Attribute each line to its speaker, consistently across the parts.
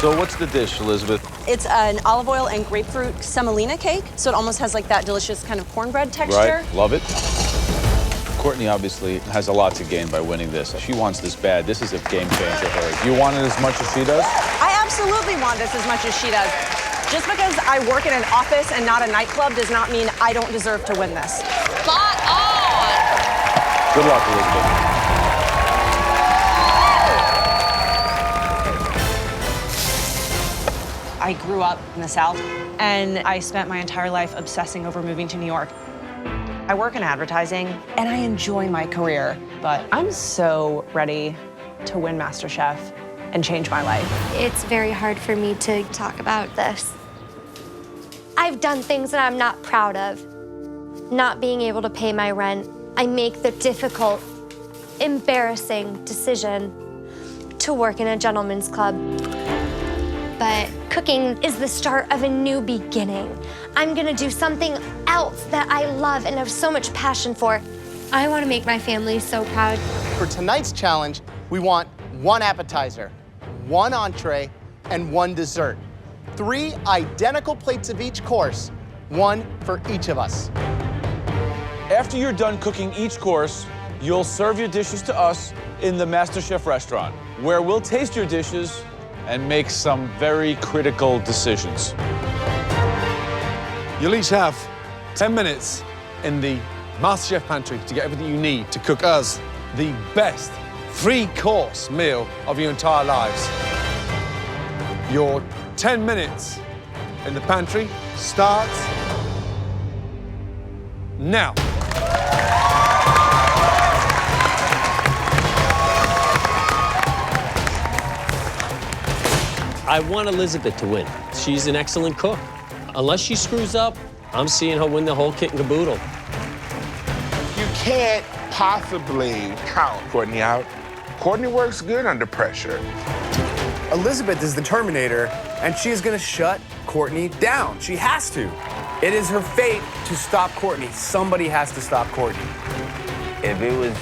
Speaker 1: So what's the dish, Elizabeth?
Speaker 2: It's an olive oil and grapefruit semolina cake, so it almost has like that delicious kind of cornbread texture.
Speaker 1: Right, love it. Courtney obviously has a lot to gain by winning this. She wants this bad. This is a game changer for her. You want it as much as she does?
Speaker 2: I absolutely want this as much as she does. Just because I work in an office and not a nightclub does not mean I don't deserve to win this.
Speaker 3: Spot on!
Speaker 1: Good luck, Elizabeth.
Speaker 2: I grew up in the South, and I spent my entire life obsessing over moving to New York. I work in advertising, and I enjoy my career, but I'm so ready to win MasterChef and change my life.
Speaker 4: It's very hard for me to talk about this. I've done things that I'm not proud of. Not being able to pay my rent. I make the difficult, embarrassing decision to work in a gentleman's club. But cooking is the start of a new beginning. I'm gonna do something else that I love and have so much passion for. I wanna make my family so proud.
Speaker 5: For tonight's challenge, we want 1 appetizer, 1 entree, and 1 dessert. 3 identical plates of each course, 1 for each of us.
Speaker 1: After you're done cooking each course, you'll serve your dishes to us in the MasterChef restaurant, where we'll taste your dishes and make some very critical decisions.
Speaker 6: You'll each have 10 minutes in the MasterChef Pantry to get everything you need to cook us the best 3-course meal of your entire lives. Your 10 minutes in the pantry starts now.
Speaker 7: I want Elizabeth to win. She's an excellent cook. Unless she screws up, I'm seeing her win the whole kit and caboodle.
Speaker 8: You can't possibly count Courtney out. Courtney works good under pressure.
Speaker 9: Elizabeth is the Terminator, and she is going to shut Courtney down. She has to. It is her fate to stop Courtney. Somebody has to stop Courtney.
Speaker 10: If it was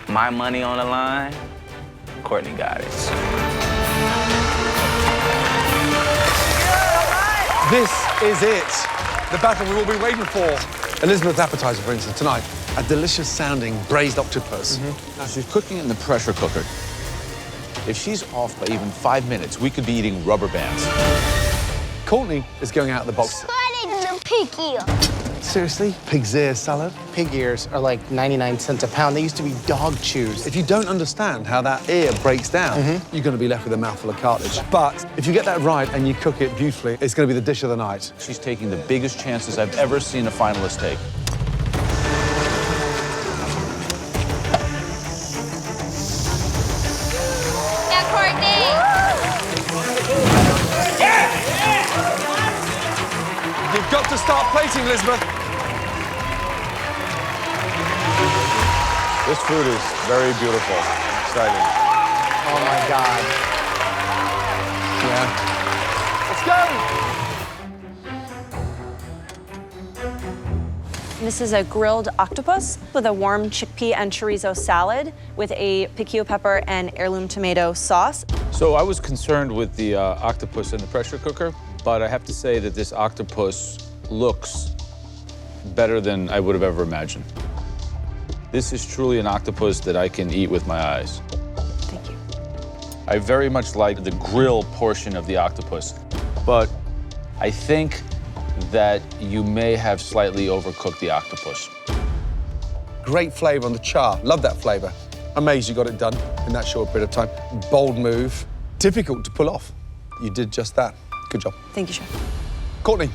Speaker 10: my money on the line, Courtney got it.
Speaker 6: This is it. The battle we've all been waiting for. Elizabeth's appetizer, for instance, tonight, a delicious sounding braised octopus.
Speaker 1: Now, she's cooking in the pressure cooker. If she's off by even 5 minutes, we could be eating rubber bands.
Speaker 6: Courtney is going out of the box.
Speaker 4: Pig ear.
Speaker 6: Seriously? Pig's ear salad?
Speaker 5: Pig ears are like 99 cents a pound. They used to be dog chews.
Speaker 6: If you don't understand how that ear breaks down, you're going to be left with a mouthful of cartilage. But if you get that right and you cook it beautifully, it's going to be the dish of the night.
Speaker 1: She's taking the biggest chances I've ever seen a finalist take.
Speaker 3: Yeah, Courtney!
Speaker 6: You've got to start plating, Elizabeth.
Speaker 1: This food is very beautiful, exciting.
Speaker 5: Oh my God.
Speaker 6: Yeah. Let's go!
Speaker 2: This is a grilled octopus with a warm chickpea and chorizo salad with a piquillo pepper and heirloom tomato sauce.
Speaker 1: So I was concerned with the octopus in the pressure cooker, but I have to say that this octopus looks better than I would have ever imagined. This is truly an octopus that I can eat with my eyes.
Speaker 2: Thank you.
Speaker 1: I very much like the grill portion of the octopus, but I think that you may have slightly overcooked the octopus.
Speaker 6: Great flavor on the char. Love that flavor. Amazed you got it done in that short period of time. Bold move. Difficult to pull off. You did just that. Good job.
Speaker 2: Thank you, Chef.
Speaker 6: Courtney,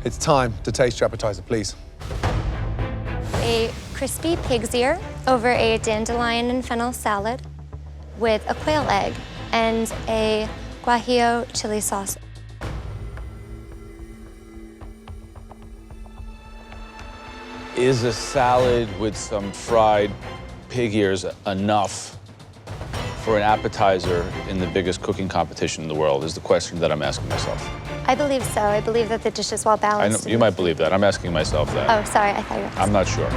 Speaker 6: it's time to taste your appetizer, please.
Speaker 4: A crispy pig's ear over a dandelion and fennel salad with a quail egg and a guajillo chili sauce.
Speaker 1: Is a salad with some fried pig ears enough for an appetizer in the biggest cooking competition in the world, is the question that I'm asking myself.
Speaker 4: I believe so. I believe that the dish is well
Speaker 1: I
Speaker 4: balanced.
Speaker 1: know, you might believe that. I'm asking myself that.
Speaker 4: Oh, sorry. I thought you were asking.
Speaker 1: I'm not sure.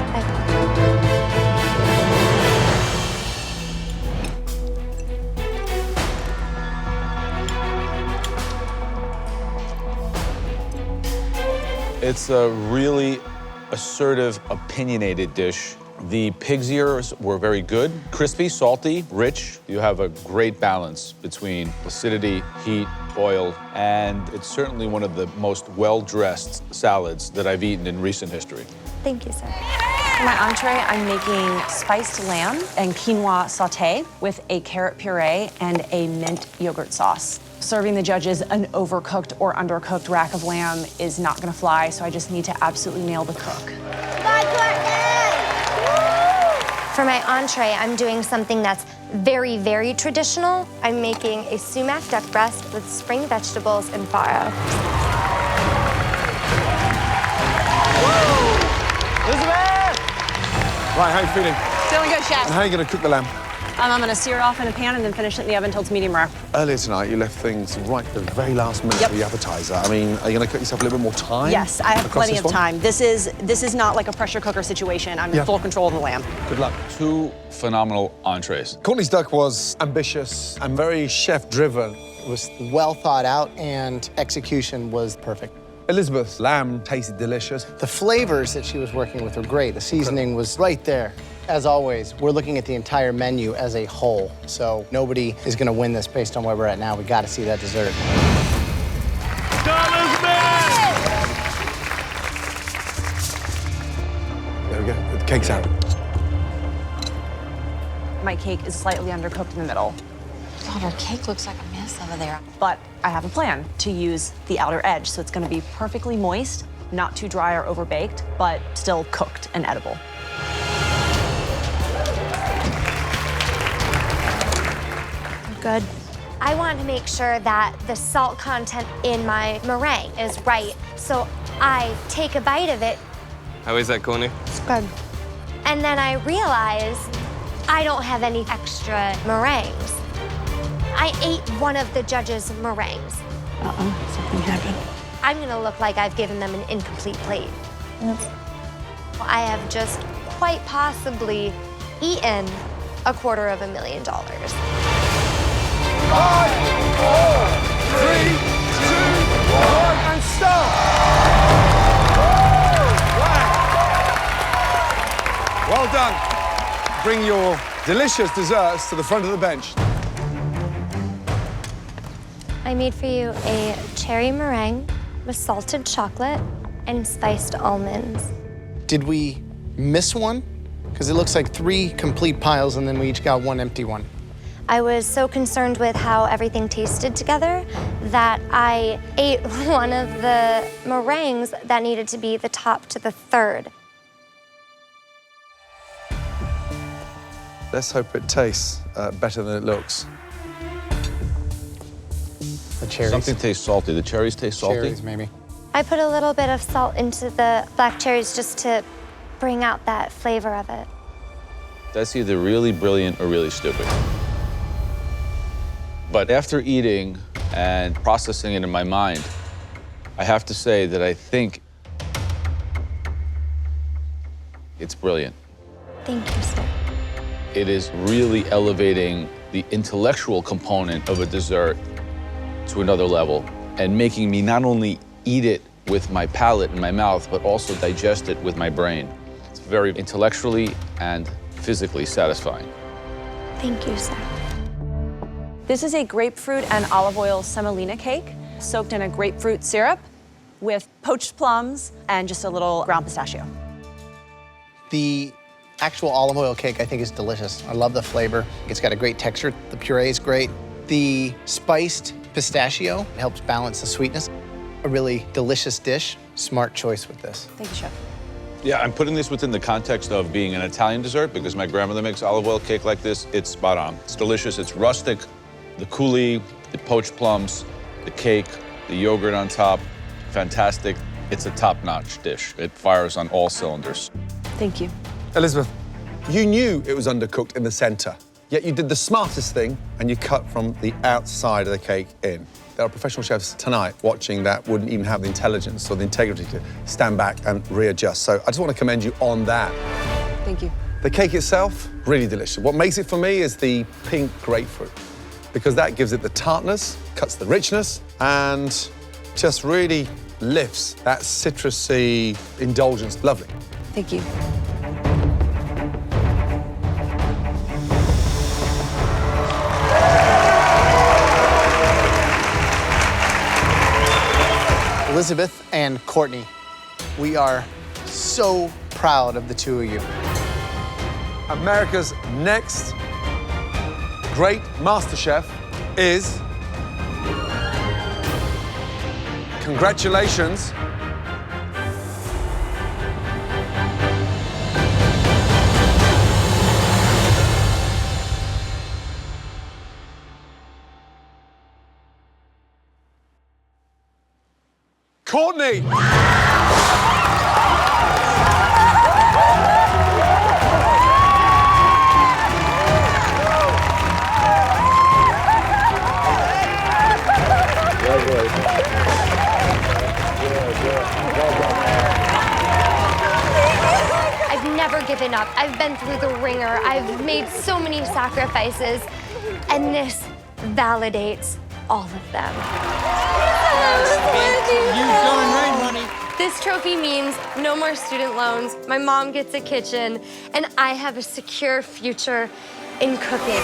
Speaker 1: It's a really assertive, opinionated dish. The pig's ears were very good, crispy, salty, rich. You have a great balance between acidity, heat, oil, and it's certainly one of the most well-dressed salads that I've eaten in recent history.
Speaker 4: Thank you, sir.
Speaker 2: For my entree, I'm making spiced lamb and quinoa sauté with a carrot puree and a mint yogurt sauce. Serving the judges an overcooked or undercooked rack of lamb is not gonna fly, so I just need to absolutely nail the cook.
Speaker 4: For my entree, I'm doing something that's very, very traditional. I'm making a sumac duck breast with spring vegetables and farro.
Speaker 6: Elizabeth! Right, how are you feeling?
Speaker 3: Feeling good, chef.
Speaker 6: And how are you going to cook the lamb?
Speaker 2: I'm gonna sear it off in a pan and then finish it in the oven until it's medium rare.
Speaker 6: Earlier tonight, you left things right at the very last minute
Speaker 2: Yep.
Speaker 6: for the appetizer. I mean, are you going to cut yourself a little bit more time?
Speaker 2: Yes, I have
Speaker 6: across
Speaker 2: plenty
Speaker 6: this
Speaker 2: of
Speaker 6: one?
Speaker 2: time. This is not like a pressure cooker situation. I'm in
Speaker 6: Yeah.
Speaker 2: full control of the lamb.
Speaker 6: Good luck.
Speaker 1: Two phenomenal entrees.
Speaker 6: Courtney's duck was ambitious and very chef-driven.
Speaker 5: It was well thought out and execution was perfect.
Speaker 6: Elizabeth's lamb tasted delicious.
Speaker 5: The flavors that she was working with were great. The seasoning was right there. As always, we're looking at the entire menu as a whole. So nobody is gonna win this based on where we're at now. We gotta see that dessert.
Speaker 6: There we go. The cake's out.
Speaker 2: My cake is slightly undercooked in the middle,
Speaker 3: God, our cake looks like a mess over there.
Speaker 2: but I have a plan to use the outer edge, so it's gonna be perfectly moist, not too dry or overbaked, but still cooked and edible.
Speaker 4: Good. I want to make sure that the salt content in my meringue is right, so I take a bite of it.
Speaker 11: How is that, Courtney?
Speaker 4: It's good. And then I realize I don't have any extra meringues. I ate one of the judges' meringues.
Speaker 2: Something happened.
Speaker 4: I'm gonna look like I've given them an incomplete plate. I have just quite possibly eaten $250,000.
Speaker 6: 5, 4, 3, 2, 1, and stop! Wow. Well done. Bring your delicious desserts to the front of the bench.
Speaker 4: I made for you a cherry meringue with salted chocolate and spiced almonds.
Speaker 5: Did we miss one? Because it looks like 3 complete piles and then we each got 1 empty one.
Speaker 4: I was so concerned with how everything tasted together that I ate one of the meringues that needed to be the top to the third.
Speaker 6: Let's hope it tastes better than it looks.
Speaker 5: The cherries.
Speaker 1: Something tastes salty. The cherries taste salty.
Speaker 5: Cherries, maybe.
Speaker 4: I put a little bit of salt into the black cherries just to bring out that flavor of it.
Speaker 1: That's either really brilliant or really stupid. But after eating and processing it in my mind, I have to say that I think it's brilliant.
Speaker 4: Thank you, sir.
Speaker 1: It is really elevating the intellectual component of a dessert to another level and making me not only eat it with my palate and my mouth, but also digest it with my brain. It's very intellectually and physically satisfying.
Speaker 4: Thank you, sir.
Speaker 2: This is a grapefruit and olive oil semolina cake soaked in a grapefruit syrup with poached plums and just a little ground pistachio.
Speaker 5: The actual olive oil cake, I think, is delicious. I love the flavor. It's got a great texture. The puree is great. The spiced pistachio helps balance the sweetness. A really delicious dish. Smart choice with this.
Speaker 2: Thank you, Chef.
Speaker 1: Yeah, I'm putting this within the context of being an Italian dessert because my grandmother makes olive oil cake like this. It's spot on. It's delicious. It's rustic. The coulis, the poached plums, the cake, the yogurt on top, fantastic. It's a top-notch dish. It fires on all cylinders.
Speaker 2: Thank you.
Speaker 6: Elizabeth, you knew it was undercooked in the center, yet you did the smartest thing and you cut from the outside of the cake in. There are professional chefs tonight watching that wouldn't even have the intelligence or the integrity to stand back and readjust. So I just want to commend you on that.
Speaker 2: Thank you.
Speaker 6: The cake itself, really delicious. What makes it for me is the pink grapefruit, because that gives it the tartness, cuts the richness, and just really lifts that citrusy indulgence. Lovely.
Speaker 2: Thank you.
Speaker 5: Elizabeth and Courtney, we are so proud of the two of you.
Speaker 6: America's next great MasterChef is, congratulations, Courtney!
Speaker 4: I've never given up. I've been through the ringer. I've made so many sacrifices, and this validates all of them.
Speaker 11: You've done right, honey.
Speaker 4: This trophy means no more student loans, my mom gets a kitchen, and I have a secure future in cooking.